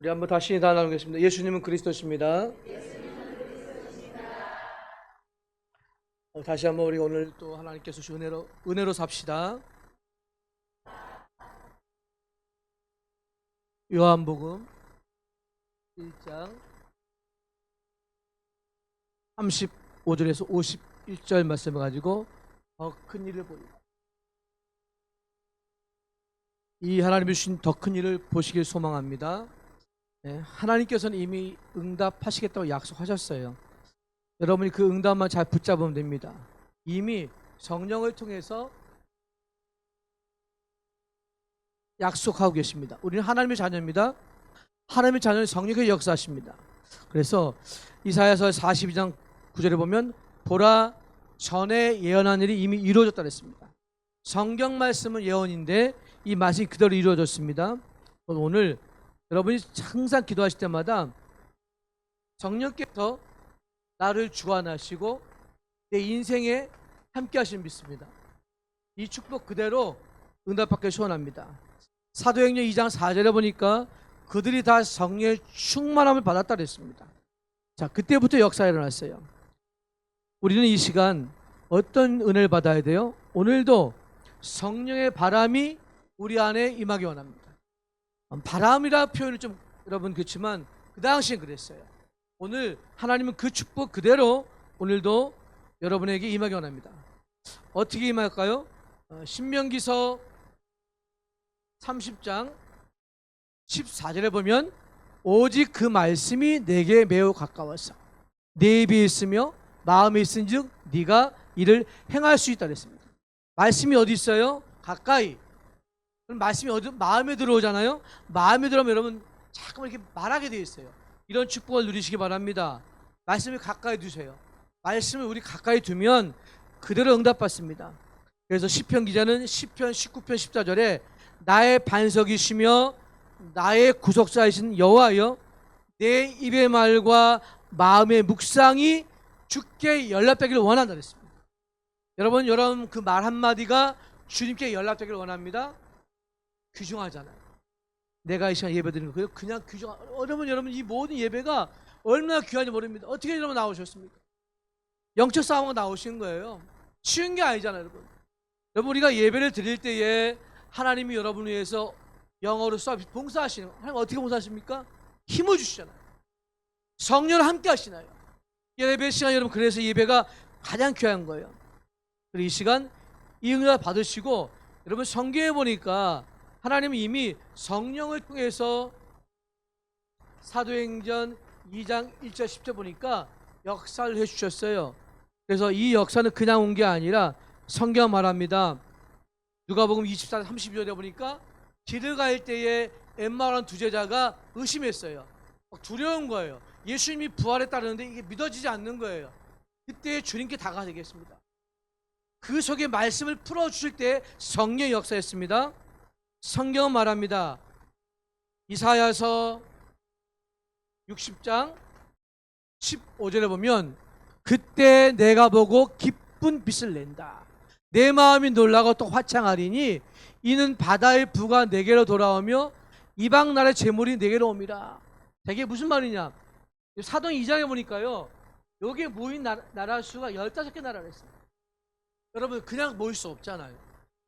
우리 한번 다시 다 나누겠습니다. 예수님은 그리스도십니다. 다시 한번 우리 오늘 또 하나님께서 주신 은혜로 삽시다. 요한복음 1장 35절에서 51절 말씀을 가지고 더 큰 일을 보리라. 이 하나님이 주신 더 큰 일을 보시길 소망합니다. 하나님께서는 이미 응답하시겠다고 약속하셨어요. 여러분이 그 응답만 잘 붙잡으면 됩니다. 이미 성령을 통해서 약속하고 계십니다. 우리는 하나님의 자녀입니다. 하나님의 자녀는 성령의 역사하십니다. 그래서 이사야서 42장 9절에 보면 보라 전에 예언한 일이 이미 이루어졌다 그랬습니다. 성경 말씀은 예언인데 이 말씀이 그대로 이루어졌습니다. 오늘 여러분이 항상 기도하실 때마다 성령께서 나를 주관하시고 내 인생에 함께 하시는 믿습니다. 이 축복 그대로 응답받길 소원합니다. 사도행전 2장 4절에 보니까 그들이 다 성령의 충만함을 받았다 그랬습니다. 자, 그때부터 역사가 일어났어요. 우리는 이 시간 어떤 은혜를 받아야 돼요? 오늘도 성령의 바람이 우리 안에 임하기 원합니다. 바람이라 표현은 좀 여러분 그렇지만 그 당시엔 그랬어요. 오늘 하나님은 그 축복 그대로 오늘도 여러분에게 임하기 원합니다. 어떻게 임할까요? 신명기서 30장 14절에 보면 오직 그 말씀이 내게 매우 가까워서 내 입에 있으며 마음에 있은즉 네가 이를 행할 수 있다 그랬습니다. 말씀이 어디 있어요? 가까이. 그럼 말씀이 어디 마음에 들어오잖아요. 마음에 들어오면 여러분 자꾸만 이렇게 말하게 되어 있어요. 이런 축복을 누리시기 바랍니다. 말씀을 가까이 두세요. 말씀을 우리 가까이 두면 그대로 응답받습니다. 그래서 시편 기자는 시편 19편 14절에 나의 반석이시며 나의 구속사이신 여호와여 내 입의 말과 마음의 묵상이 주께 연락되기를 원한다 그랬습니다. 여러분 그 말 한마디가 주님께 연락되기를 원합니다. 귀중하잖아요. 내가 이 시간 예배 드리는 거예요. 그냥 여러분 이 모든 예배가 얼마나 귀한지 모릅니다. 어떻게 여러분 나오셨습니까? 영적 싸움으로 나오신 거예요. 쉬운 게 아니잖아요, 여러분. 여러분 우리가 예배를 드릴 때에 하나님이 여러분을 위해서 영어로 서비스 봉사하시는 하나님 어떻게 봉사하십니까? 힘을 주시잖아요. 성령을 함께 하시나요? 예배 시간 여러분 그래서 예배가 가장 귀한 거예요. 그리고 이 시간 이 응답 받으시고 여러분 성경에 보니까 하나님은 이미 성령을 통해서 사도행전 2장 1절 10절 보니까 역사를 해주셨어요. 그래서 이 역사는 그냥 온 게 아니라 성경 말합니다. 누가복음 24장 32절에 보니까 길을 갈 때에 엠마오라는 두 제자가 의심했어요. 두려운 거예요. 예수님이 부활했다는데 이게 믿어지지 않는 거예요. 그때 주님께 다가가겠습니다. 그 속에 말씀을 풀어주실 때 성령의 역사였습니다. 성경은 말합니다. 이사야서 60장 15절에 보면 그때 내가 보고 기쁜 빛을 낸다. 내 마음이 놀라고 또 화창하리니 이는 바다의 부가 내게로 돌아오며 이방 나라의 재물이 내게로 옵니다. 이게 무슨 말이냐? 사도행 2장에 보니까요. 여기에 모인 나라 수가 15개 나라가 있어요. 여러분 그냥 모일 수 없잖아요.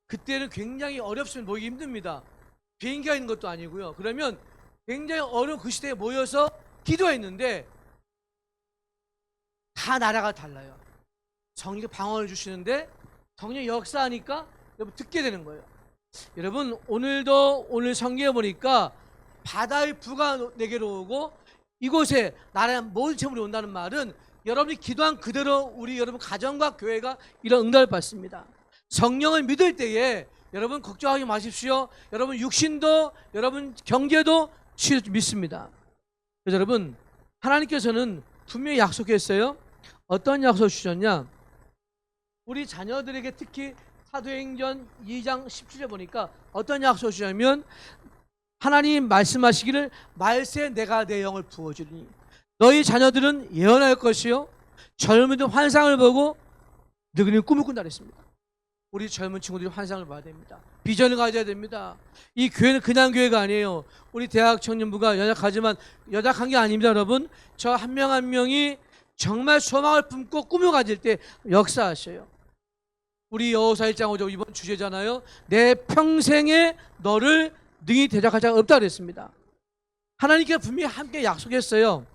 그때는 굉장히 어렵으면 모이기 힘듭니다. 비행기가 있는 것도 아니고요. 그러면 굉장히 어려운 그 시대에 모여서 기도했는데 다 나라가 달라요. 성령이 방언을 주시는데 성령이 역사하니까 여러분 듣게 되는 거예요. 여러분 오늘도 오늘 성경에 보니까 바다의 부가 내게로 오고 이곳에 나라의 모든 재물이 온다는 말은 여러분이 기도한 그대로 우리 여러분 가정과 교회가 이런 응답을 받습니다. 성령을 믿을 때에 여러분 걱정하지 마십시오. 여러분 육신도 여러분 경제도 믿습니다. 그래서 여러분 하나님께서는 분명히 약속했어요. 어떤 약속 주셨냐? 우리 자녀들에게 특히 사도행전 2장 17절 보니까 어떤 약속 주냐면 하나님 말씀하시기를 말세 내가 내 영을 부어주리니 너희 자녀들은 예언할 것이요 젊은이들 환상을 보고 너희는 꿈을 꾼다 그랬습니다. 우리 젊은 친구들이 환상을 봐야 됩니다. 비전을 가져야 됩니다. 이 교회는 그냥 교회가 아니에요. 우리 대학 청년부가 연약하지만 연약한 게 아닙니다, 여러분. 저 한 명 한 명이 정말 소망을 품고 꿈을 가질 때 역사하셔요. 우리 여호수아 1장 5절 이번 주제잖아요. 내 평생에 너를 능히 대적할 자가 없다 그랬습니다. 하나님께서 분명히 함께 약속했어요.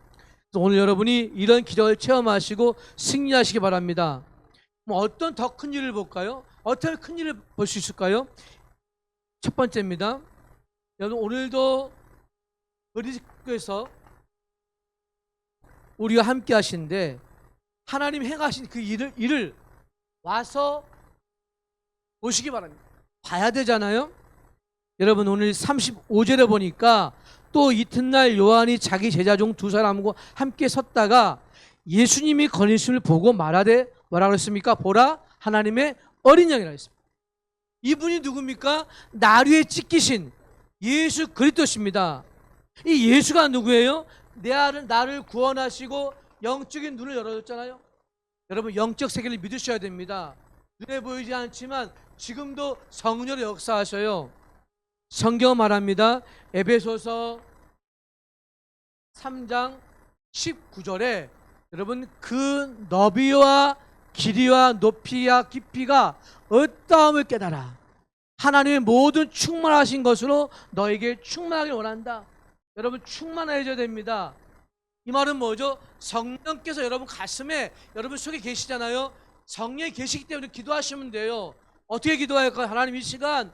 오늘 여러분이 이런 기적을 체험하시고 승리하시기 바랍니다. 뭐 어떤 더 큰 일을 볼까요? 어떤 큰 일을 볼 수 있을까요? 첫 번째입니다. 여러분 오늘도 어린이집에서 우리와 함께 하시는데 하나님 행하신 그 일을 와서 보시기 바랍니다. 봐야 되잖아요. 여러분 오늘 35절에 보니까 또 이튿날 요한이 자기 제자 중 두 사람과 함께 섰다가 예수님이 걸리심을 보고 말하되 뭐라 그랬습니까? 보라 하나님의 어린 양이라 했습니다. 이분이 누굽니까? 나류에 찢기신 예수 그리스도십니다. 이 예수가 누구예요? 나를 구원하시고 영적인 눈을 열어줬잖아요. 여러분 영적 세계를 믿으셔야 됩니다. 눈에 보이지 않지만 지금도 성령으로 역사하셔요. 성경 말합니다. 에베소서 3장 19절에 여러분 그 너비와 길이와 높이와 깊이가 어떠함을 깨달아 하나님의 모든 충만하신 것으로 너에게 충만하길 원한다. 여러분 충만해져야 됩니다. 이 말은 뭐죠? 성령께서 여러분 가슴에 여러분 속에 계시잖아요. 성령이 계시기 때문에 기도하시면 돼요. 어떻게 기도할까요? 하나님 이 시간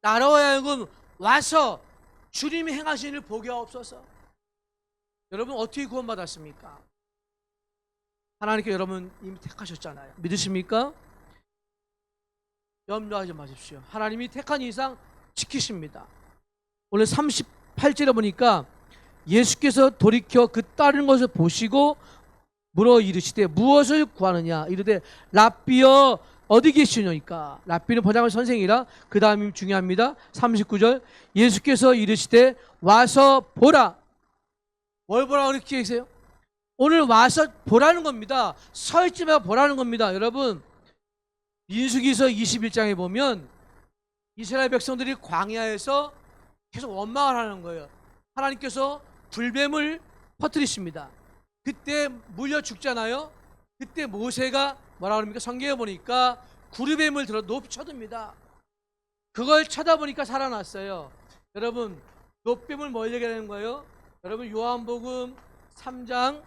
나로 하여금 와서 주님이 행하신 일을 보게 하옵소서. 여러분 어떻게 구원받았습니까? 하나님께 여러분 이미 택하셨잖아요. 믿으십니까? 염려하지 마십시오. 하나님이 택한 이상 지키십니다. 오늘 38절에 보니까 예수께서 돌이켜 그 따르는 것을 보시고 물어 이르시되 무엇을 구하느냐 이르되 랍비여 어디 계시노이까. 랍비는 번역할 선생이라. 그 다음이 중요합니다. 39절 예수께서 이르시되 와서 보라. 뭘 보라고 이렇게 계세요? 오늘 와서 보라는 겁니다. 서 있지 말고 보라는 겁니다. 여러분 민수기서 21장에 보면 이스라엘 백성들이 광야에서 계속 원망을 하는 거예요. 하나님께서 불뱀을 퍼뜨리십니다. 그때 물려 죽잖아요. 그때 모세가 뭐라 그럽니까? 성경에 보니까 구르뱀을 들어 높이 쳐듭니다. 그걸 쳐다보니까 살아났어요. 여러분 높뱀을 뭘 얘기하는 거예요? 여러분 요한복음 3장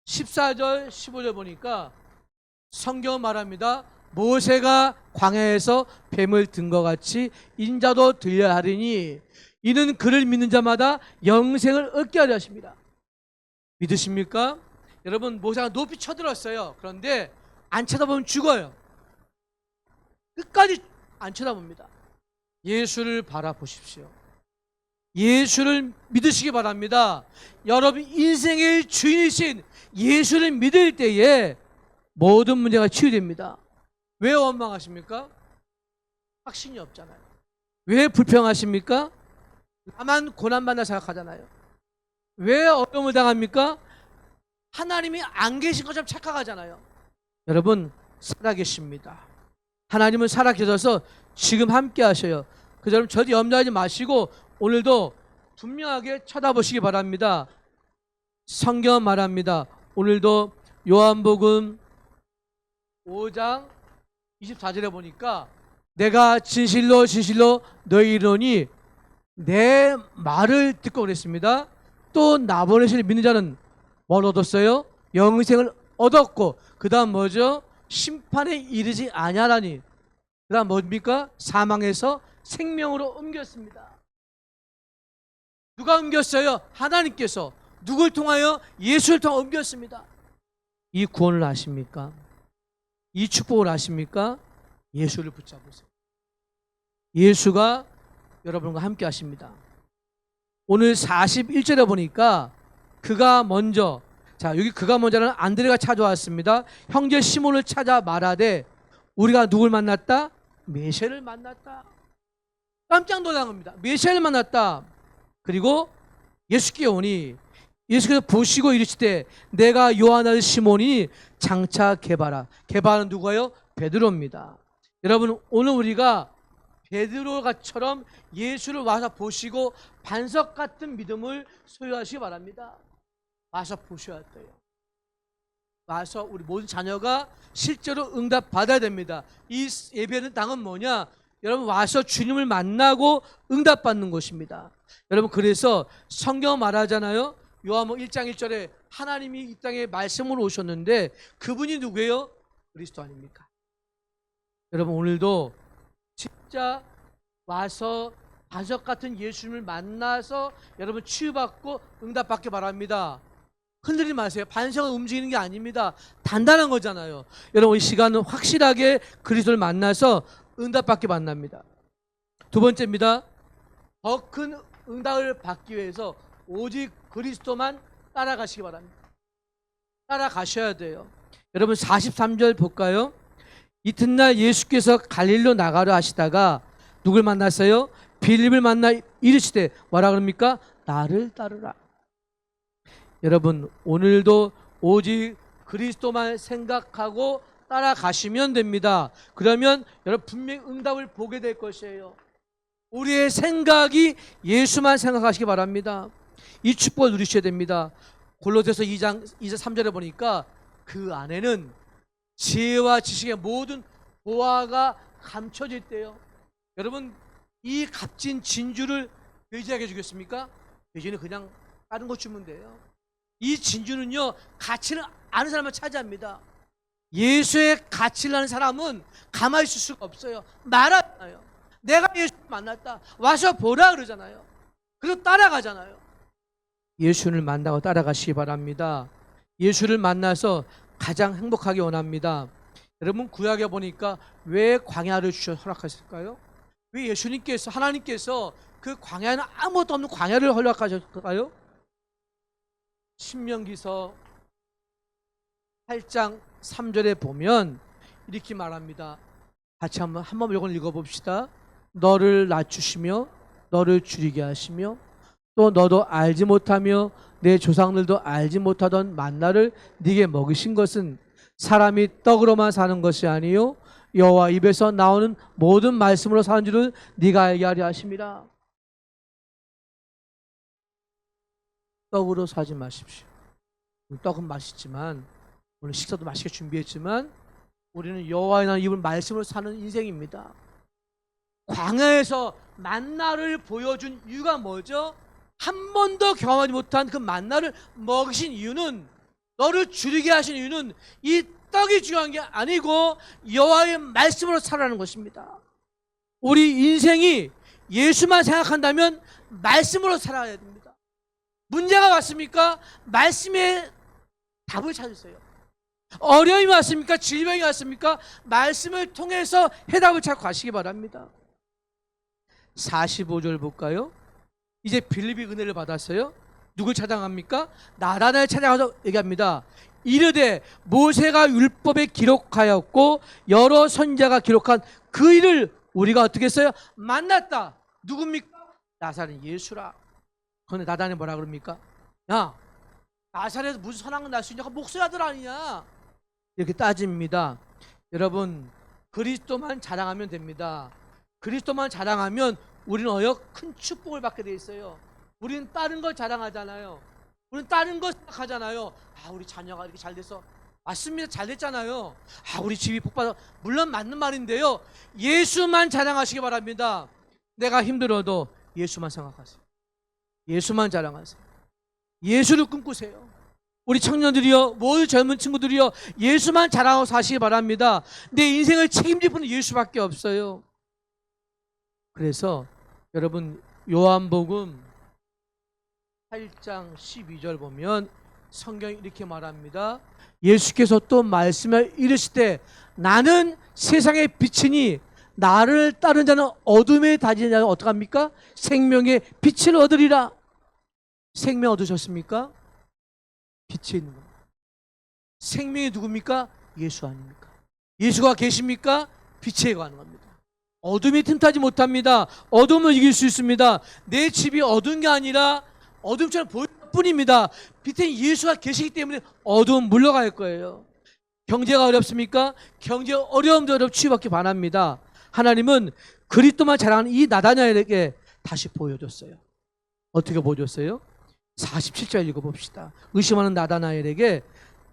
14절 15절 보니까 성경 말합니다. 모세가 광야에서 뱀을 든 것 같이 인자도 들려야 하리니 이는 그를 믿는 자마다 영생을 얻게 하려 하십니다. 믿으십니까? 여러분 모세가 높이 쳐들었어요. 그런데 안 쳐다보면 죽어요. 끝까지 안 쳐다봅니다. 예수를 바라보십시오. 예수를 믿으시기 바랍니다. 여러분 인생의 주인이신 예수를 믿을 때에 모든 문제가 치유됩니다. 왜 원망하십니까? 확신이 없잖아요. 왜 불평하십니까? 나만 고난받나 생각하잖아요. 왜 어려움을 당합니까? 하나님이 안 계신 것처럼 착각하잖아요. 여러분 살아계십니다. 하나님은 살아계셔서 지금 함께 하셔요. 그래서 여러분 절대 염려하지 마시고 오늘도 분명하게 쳐다보시기 바랍니다. 성경 말합니다. 오늘도 요한복음 5장 24절에 보니까 내가 진실로 진실로 너희 이르노니 내 말을 듣고 그랬습니다. 또 나 보내시는 믿는 자는 뭘 얻었어요? 영생을 얻었고 그 다음 뭐죠? 심판에 이르지 아니하라니 그 다음 뭡니까? 사망에서 생명으로 옮겼습니다. 누가 옮겼어요? 하나님께서. 누굴 통하여? 예수를 통하여 옮겼습니다. 이 구원을 아십니까? 이 축복을 아십니까? 예수를 붙잡으세요. 예수가 여러분과 함께 하십니다. 오늘 41절에 보니까 그가 먼저, 자 여기 그가 먼저는 안드레가 찾아왔습니다. 형제 시몬을 찾아 말하되 우리가 누굴 만났다? 메시아를 만났다. 깜짝 놀란 겁니다. 메시아를 만났다. 그리고 예수께 오니 예수께서 보시고 이르시되 내가 요한 아들 시몬이 장차 게바라. 게바는 누구예요? 베드로입니다. 여러분, 오늘 우리가 베드로가처럼 예수를 와서 보시고 반석 같은 믿음을 소유하시기 바랍니다. 와서 보셔야 돼요. 와서 우리 모든 자녀가 실제로 응답 받아야 됩니다. 이 예배는 당은 뭐냐? 여러분, 와서 주님을 만나고 응답 받는 것입니다. 여러분, 그래서 성경 말하잖아요. 요한복음 1장 1절에 하나님이 이 땅에 말씀으로 오셨는데 그분이 누구예요? 그리스도 아닙니까? 여러분, 오늘도 진짜 와서 반석 같은 예수님을 만나서 여러분 치유받고 응답받기 바랍니다. 흔들리지 마세요. 반석은 움직이는 게 아닙니다. 단단한 거잖아요. 여러분, 이 시간은 확실하게 그리스도를 만나서 응답받기 만납니다. 두 번째입니다. 더 큰 응답을 받기 위해서 오직 그리스도만 따라가시기 바랍니다. 따라가셔야 돼요. 여러분, 43절 볼까요? 이튿날 예수께서 갈릴리로 나가려 하시다가 누굴 만났어요? 빌립을 만나 이르시되 뭐라 그럽니까? 나를 따르라. 여러분, 오늘도 오직 그리스도만 생각하고 따라가시면 됩니다. 그러면 여러분 분명히 응답을 보게 될 것이에요. 우리의 생각이 예수만 생각하시기 바랍니다. 이 축복을 누리셔야 됩니다. 골로새서 2장 3절에 보니까 그 안에는 지혜와 지식의 모든 보화가 감춰져 있대요. 여러분, 이 값진 진주를 돼지에게 주겠습니까? 돼지는 그냥 다른 거 주면 돼요. 이 진주는요, 가치를 아는 사람만 차지합니다. 예수의 가치를 아는 사람은 가만히 있을 수가 없어요. 말하잖아요. 내가 예수를 만났다. 와서 보라 그러잖아요. 그리고 따라가잖아요. 예수를 만나고 따라가시기 바랍니다. 예수를 만나서 가장 행복하기 원합니다. 여러분, 구약에 보니까 왜 광야를 허락하실까요? 왜 예수님께서, 하나님께서 그 광야는 아무것도 없는 광야를 허락하셨을까요? 신명기서 8장 3절에 보면 이렇게 말합니다. 같이 한번 이걸 읽어봅시다. 너를 낮추시며 너를 줄이게 하시며 또 너도 알지 못하며 내 조상들도 알지 못하던 만나를 네게 먹이신 것은 사람이 떡으로만 사는 것이 아니요 여호와 입에서 나오는 모든 말씀으로 사는 줄을 네가 알게 하려 하심이라. 떡으로 사지 마십시오. 떡은 맛있지만 오늘 식사도 맛있게 준비했지만 우리는 여호와의 입을 말씀으로 사는 인생입니다. 광야에서 만나를 보여준 이유가 뭐죠? 한 번도 경험하지 못한 그 만나를 먹이신 이유는, 너를 줄이게 하신 이유는 이 떡이 중요한 게 아니고 여호와의 말씀으로 살아가는 것입니다. 우리 인생이 예수만 생각한다면 말씀으로 살아야 됩니다. 문제가 왔습니까? 말씀의 답을 찾으세요. 어려움이 왔습니까? 질병이 왔습니까? 말씀을 통해서 해답을 찾고 가시기 바랍니다. 45절 볼까요? 이제 빌립이 은혜를 받았어요. 누굴 찾아갑니까? 나단을 찾아가서 얘기합니다. 이르되 모세가 율법에 기록하였고 여러 선지자가 기록한 그 일을 우리가 어떻게 했어요? 만났다. 누굽니까? 나사렛 예수라. 그런데 나단이 뭐라 그럽니까? 야, 나사렛에서 무슨 선한 건 날 수 있냐? 목소리 아들 아니냐? 이렇게 따집니다. 여러분, 그리스도만 자랑하면 됩니다. 그리스도만 자랑하면 우리는 큰 축복을 받게 돼 있어요. 우리는 다른 걸 자랑하잖아요. 우리는 다른 걸 생각하잖아요. 우리 자녀가 이렇게 잘 돼서. 맞습니다. 잘 됐잖아요. 우리 집이 복받아. 물론 맞는 말인데요. 예수만 자랑하시기 바랍니다. 내가 힘들어도 예수만 생각하세요. 예수만 자랑하세요. 예수를 꿈꾸세요. 우리 청년들이요, 모든 젊은 친구들이요, 예수만 자랑하고 사시기 바랍니다. 내 인생을 책임질 분은 예수밖에 없어요. 그래서 여러분, 요한복음 8장 12절 보면 성경이 이렇게 말합니다. 예수께서 또 말씀을 이르시되 나는 세상의 빛이니 나를 따르는 자는 어둠에 다니는 자는 어떡합니까? 생명의 빛을 얻으리라. 생명 얻으셨습니까? 빛에 있는 겁니다. 생명이 누굽니까? 예수 아닙니까? 예수가 계십니까? 빛에 가는 겁니다. 어둠이 틈타지 못합니다. 어둠을 이길 수 있습니다. 내 집이 어두운 게 아니라 어둠처럼 보일 뿐입니다. 밑에 예수가 계시기 때문에 어두움 물러갈 거예요. 경제가 어렵습니까? 경제 어려움도 치유받기 바랍니다. 하나님은 그리스도만 자랑하는 이 나다나엘에게 다시 보여줬어요. 어떻게 보여줬어요? 47절 읽어봅시다. 의심하는 나다나엘에게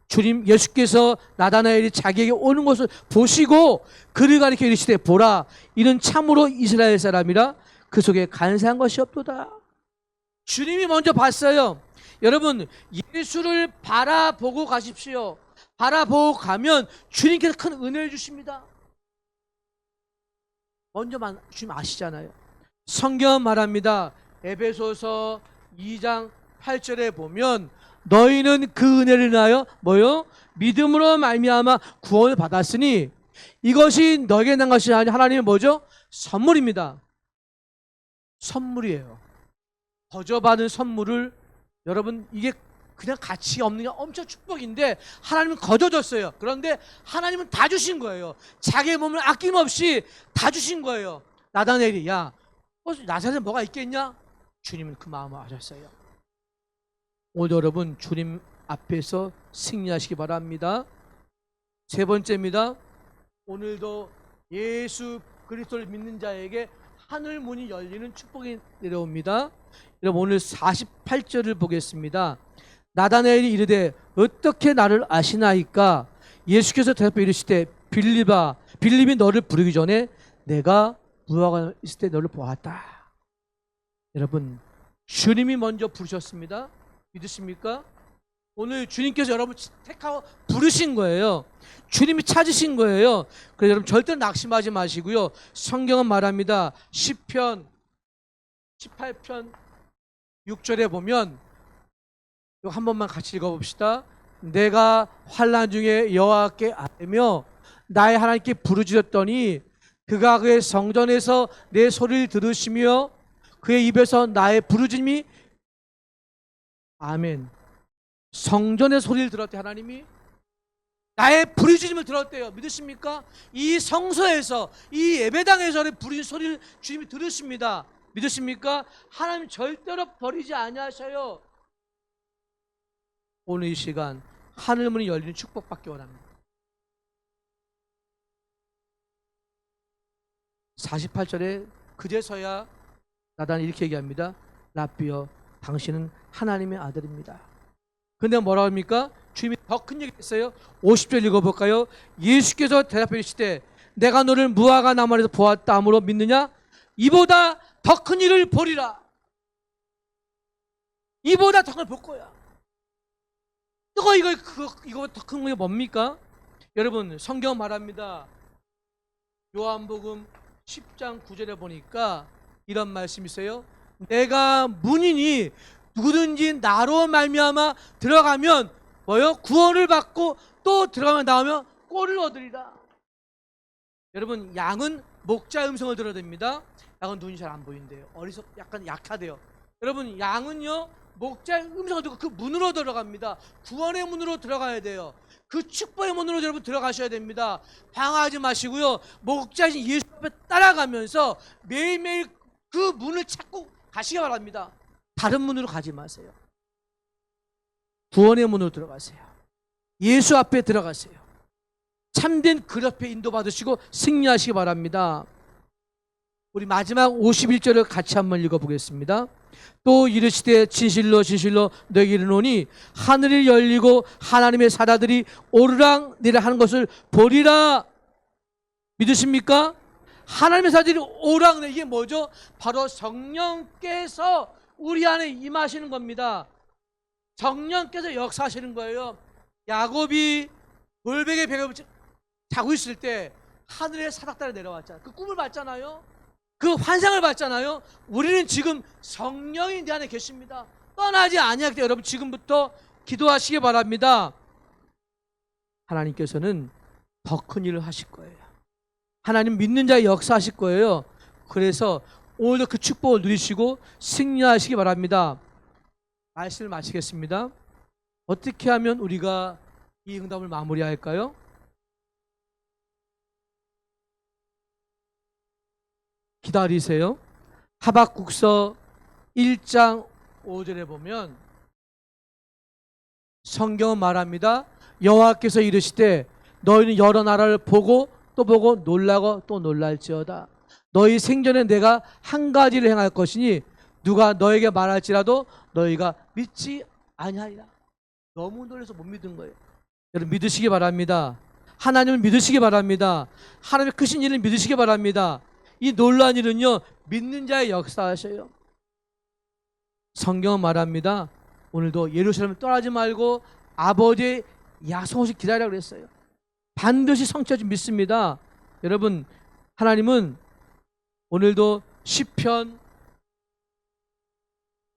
주님 예수께서 나다나엘이 자기에게 오는 것을 보시고 그를 가리켜 이르시되 보라 이는 참으로 이스라엘 사람이라 그 속에 간사한 것이 없도다. 주님이 먼저 봤어요. 여러분 예수를 바라보고 가십시오. 바라보고 가면 주님께서 큰 은혜를 주십니다. 먼저 주님 아시잖아요. 성경 말합니다. 에베소서 2장 8절에 보면 너희는 그 은혜를 인하여 뭐요? 믿음으로 말미암아 구원을 받았으니 이것이 너에게 난 것이 아니 하나님의 뭐죠? 선물입니다. 선물이에요. 거저받은 선물을 여러분 이게 그냥 가치가 없는 게 엄청 축복인데 하나님은 거저줬어요. 그런데 하나님은 다 주신 거예요. 자기의 몸을 아낌없이 다 주신 거예요. 나다나엘이 야 나사렛에 뭐가 있겠냐? 주님은 그 마음을 아셨어요. 오늘 여러분 주님 앞에서 승리하시기 바랍니다. 세 번째입니다. 오늘도 예수 그리스도를 믿는 자에게 하늘 문이 열리는 축복이 내려옵니다. 여러분 오늘 48절을 보겠습니다. 나다나엘이 이르되 어떻게 나를 아시나이까? 예수께서 대답해 이르시되 빌립이 너를 부르기 전에 내가 무화과 있을 때 너를 보았다. 여러분 주님이 먼저 부르셨습니다. 믿으십니까? 오늘 주님께서 여러분 택하고 부르신 거예요. 주님이 찾으신 거예요. 그래서 여러분 절대 낙심하지 마시고요. 성경은 말합니다. 시편 18편 6절에 보면 이거 한 번만 같이 읽어봅시다. 내가 환난 중에 여호와께 아뢰며 나의 하나님께 부르짖었더니 그가 그의 성전에서 내 소리를 들으시며 그의 입에서 나의 부르짖음이 아멘. 성전의 소리를 들었대. 하나님이 나의 부르짖음을 들었대요. 믿으십니까? 이 성소에서 이 예배당에서 부르짖는 소리를 주님이 들으십니다. 믿으십니까? 하나님 절대로 버리지 아니하셔요. 오늘 이 시간 하늘문이 열리는 축복받기 원합니다. 48절에 그제서야 나단이 이렇게 얘기합니다. 라삐여 당신은 하나님의 아들입니다. 근데 뭐라고 합니까? 주님이 더 큰 얘기 했어요. 50절 읽어볼까요? 예수께서 대답해 주시되 내가 너를 무화과 나무 아래서 보았다 함으로 믿느냐? 이보다 더 큰 일을 보리라. 이보다 더 큰 일을 볼 거야. 이거 더 큰 게 뭡니까? 여러분 성경 말합니다. 요한복음 10장 9절에 보니까 이런 말씀이 있어요. 내가 문이니 누구든지 나로 말미암아 들어가면 뭐요? 구원을 받고 또 들어가면 나오면 꼴을 얻으리라. 여러분 양은 목자 음성을 들어야 됩니다. 양은 눈이 잘 안 보인대요. 약간 약하대요. 여러분 양은요 목자의 음성을 듣고 그 문으로 들어갑니다. 구원의 문으로 들어가야 돼요. 그 축복의 문으로 여러분 들어가셔야 됩니다. 방황하지 마시고요. 목자이신 예수 앞에 따라가면서 매일매일 그 문을 찾고 가시기 바랍니다. 다른 문으로 가지 마세요. 구원의 문으로 들어가세요. 예수 앞에 들어가세요. 참된 그 옆에 인도받으시고 승리하시기 바랍니다. 우리 마지막 51절을 같이 한번 읽어보겠습니다. 또 이르시되 진실로 진실로 너에게 이르노니 하늘이 열리고 하나님의 사자들이 오르락내리락 하는 것을 보리라. 믿으십니까? 하나님의 사자들이 오르락내리락 이게 뭐죠? 바로 성령께서 우리 안에 임하시는 겁니다. 성령께서 역사하시는 거예요. 야곱이 돌베개 배가 자고 있을 때 하늘에 사닥다리 내려왔잖아요. 그 꿈을 봤잖아요. 그 환상을 봤잖아요. 우리는 지금 성령이 내 안에 계십니다. 떠나지 아니하기 때문에 여러분 지금부터 기도하시기 바랍니다. 하나님께서는 더 큰 일을 하실 거예요. 하나님 믿는 자의 역사하실 거예요. 그래서 오늘도 그 축복을 누리시고 승리하시기 바랍니다. 말씀을 마치겠습니다. 어떻게 하면 우리가 이 응답을 마무리할까요? 기다리세요. 하박국서 1장 5절에 보면 성경은 말합니다. 여호와께서 이르시되 너희는 여러 나라를 보고 또 보고 놀라고 또 놀랄지어다. 너희 생전에 내가 한 가지를 행할 것이니 누가 너에게 말할지라도 너희가 믿지 아니하리라. 너무 놀라서 못 믿은 거예요. 여러분 믿으시기 바랍니다. 하나님을 믿으시기 바랍니다. 하나님의 크신 일을 믿으시기 바랍니다. 이 놀라운 일은요 믿는 자의 역사하셔요. 성경은 말합니다. 오늘도 예루살렘을 떠나지 말고 아버지의 약속을 기다리라고 그랬어요. 반드시 성취할 줄 믿습니다. 여러분 하나님은 오늘도 시편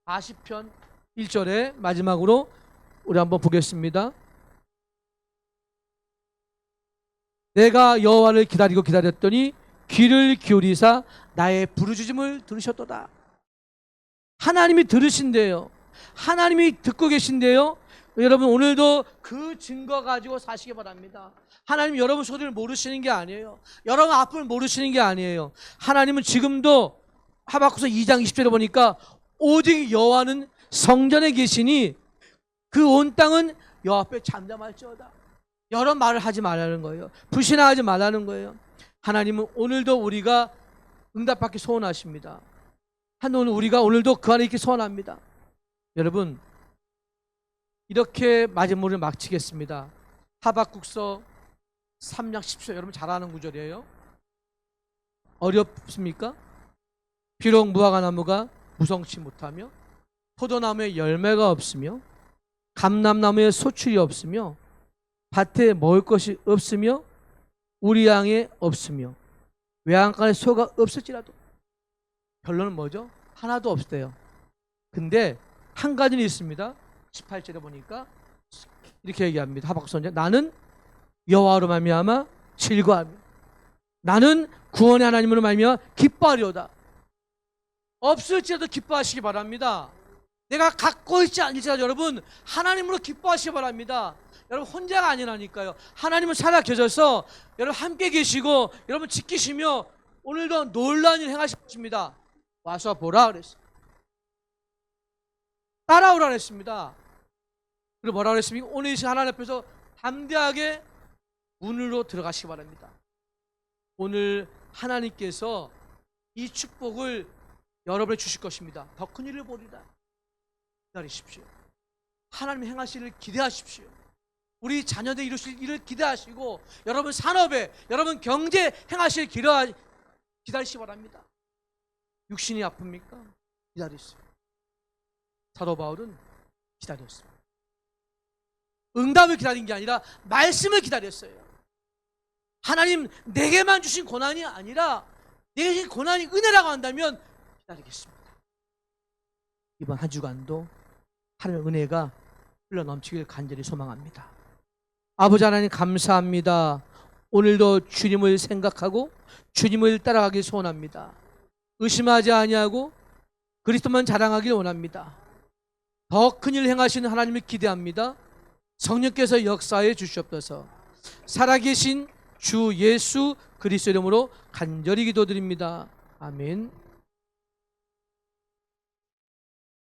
40편 1절에 마지막으로 우리 한번 보겠습니다. 내가 여호와를 기다리고 기다렸더니 귀를 기울이사 나의 부르짖음을 들으셨도다. 하나님이 들으신대요. 하나님이 듣고 계신데요. 여러분 오늘도 그 증거 가지고 사시기 바랍니다. 하나님 여러분 소리를 모르시는 게 아니에요. 여러분 아픔을 모르시는 게 아니에요. 하나님은 지금도 하박국서 2장 20절에 보니까 오직 여호와는 성전에 계시니 그 온 땅은 여호와 앞에 잠잠할지어다. 여러 말을 하지 말라는 거예요. 불신앙하지 말라는 거예요. 하나님은 오늘도 우리가 응답받기 소원하십니다. 오늘 우리가 오늘도 그 안에 있기 소원합니다. 여러분 이렇게 마지막으로 마치겠습니다. 하박국서 3장 10절 여러분 잘 아는 구절이에요. 어렵습니까? 비록 무화과나무가 무성치 못하며 포도나무에 열매가 없으며 감람나무에 소출이 없으며 밭에 먹을 것이 없으며 우리 양에 없으며 외양간에 소가 없을지라도 결론은 뭐죠? 하나도 없대요. 근데 한 가지는 있습니다. 18절에 보니까 이렇게 얘기합니다. 하박국 선지자 나는 여호와로 말미암아 즐거하며 나는 구원의 하나님으로 말미암아 기뻐하리로다. 없을지라도 기뻐하시기 바랍니다. 내가 갖고 있지 않을지라도 여러분 하나님으로 기뻐하시기 바랍니다. 여러분 혼자가 아니라니까요. 하나님은 살아 계셔서 여러분 함께 계시고 여러분 지키시며 오늘도 놀라운 일 행하실 것입니다. 와서 보라 그랬어요. 따라오라 그랬습니다. 그리고 뭐라 그랬습니까? 오늘 이 시간 하나님 앞에서 담대하게 문으로 들어가시기 바랍니다. 오늘 하나님께서 이 축복을 여러분에 주실 것입니다. 더 큰 일을 보리라. 기다리십시오. 하나님 행하실 일을 기대하십시오. 우리 자녀들 이루실 일을 기대하시고 여러분 산업에 여러분 경제 행하실 기다리시기 바랍니다. 육신이 아픕니까? 기다리세요. 사도 바울은 기다렸습니다. 응답을 기다린 게 아니라 말씀을 기다렸어요. 하나님 내게만 주신 고난이 아니라 내게 주신 고난이 은혜라고 한다면 기다리겠습니다. 이번 한 주간도 하나님의 은혜가 흘러 넘치길 간절히 소망합니다. 아버지 하나님 감사합니다. 오늘도 주님을 생각하고 주님을 따라가길 소원합니다. 의심하지 아니하고 그리스도만 자랑하길 원합니다. 더 큰 일 행하시는 하나님을 기대합니다. 성령께서 역사해 주시옵소서. 살아계신 주 예수 그리스도 이름으로 간절히 기도드립니다. 아멘.